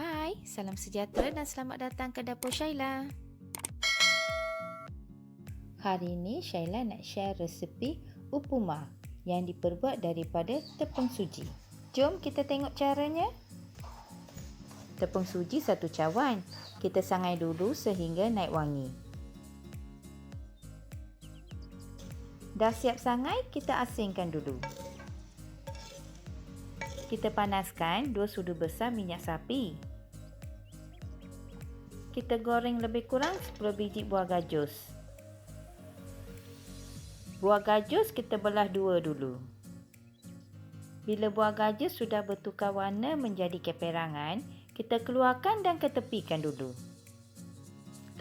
Hai, salam sejahtera dan selamat datang ke Dapur Shaila. Hari ini Shaila nak share resepi upuma yang diperbuat daripada tepung suji. Jom kita tengok caranya. Tepung suji 1 cawan. Kita sangai dulu sehingga naik wangi. Dah siap sangai, kita asingkan dulu. Kita panaskan 2 sudu besar minyak sapi. Kita goreng lebih kurang 10 biji buah gajus. Buah gajus kita belah 2 dulu. Bila buah gajus sudah bertukar warna menjadi keperangan, kita keluarkan dan ketepikan dulu.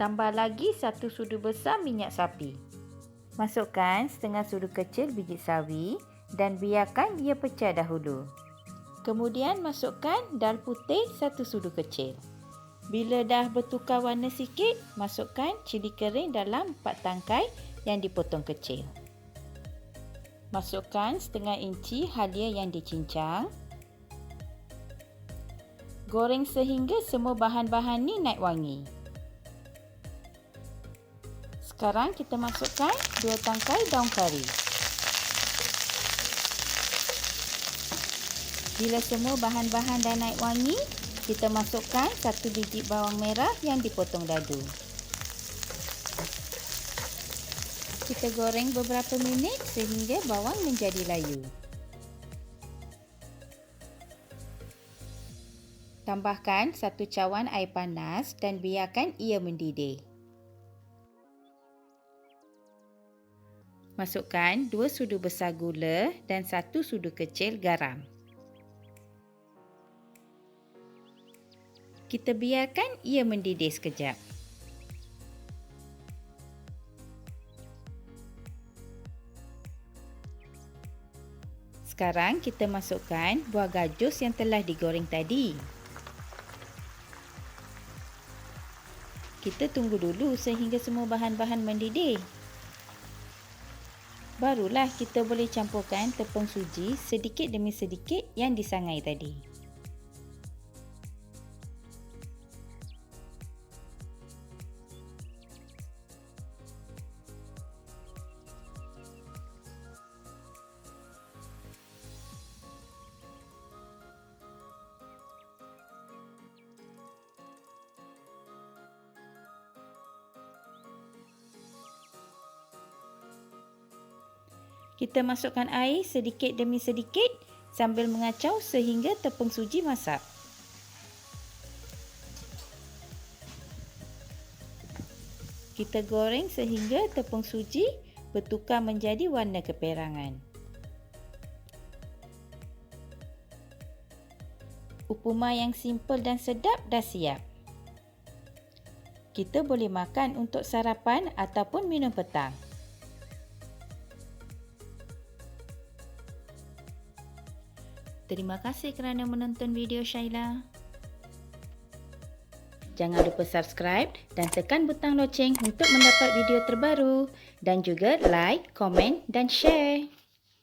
Tambah lagi 1 sudu besar minyak sapi. Masukkan setengah sudu kecil biji sawi dan biarkan ia pecah dahulu. Kemudian masukkan dal putih 1 sudu kecil. Bila dah bertukar warna sikit, masukkan cili kering dalam 4 tangkai yang dipotong kecil. Masukkan setengah inci halia yang dicincang. Goreng sehingga semua bahan-bahan ni naik wangi. Sekarang kita masukkan 2 tangkai daun kari. Bila semua bahan-bahan dah naik wangi, kita masukkan 1 biji bawang merah yang dipotong dadu. Kita goreng beberapa minit sehingga bawang menjadi layu. Tambahkan 1 cawan air panas dan biarkan ia mendidih. Masukkan 2 sudu besar gula dan 1 sudu kecil garam. Kita biarkan ia mendidih sekejap. Sekarang kita masukkan buah gajus yang telah digoreng tadi. Kita tunggu dulu sehingga semua bahan-bahan mendidih. Barulah kita boleh campurkan tepung suji sedikit demi sedikit yang disangai tadi. Kita masukkan air sedikit demi sedikit sambil mengacau sehingga tepung suji masak. Kita goreng sehingga tepung suji bertukar menjadi warna keperangan. Upuma yang simple dan sedap dah siap. Kita boleh makan untuk sarapan ataupun minum petang. Terima kasih kerana menonton video Shaila. Jangan lupa subscribe dan tekan butang loceng untuk mendapat video terbaru. Dan juga like, komen dan share.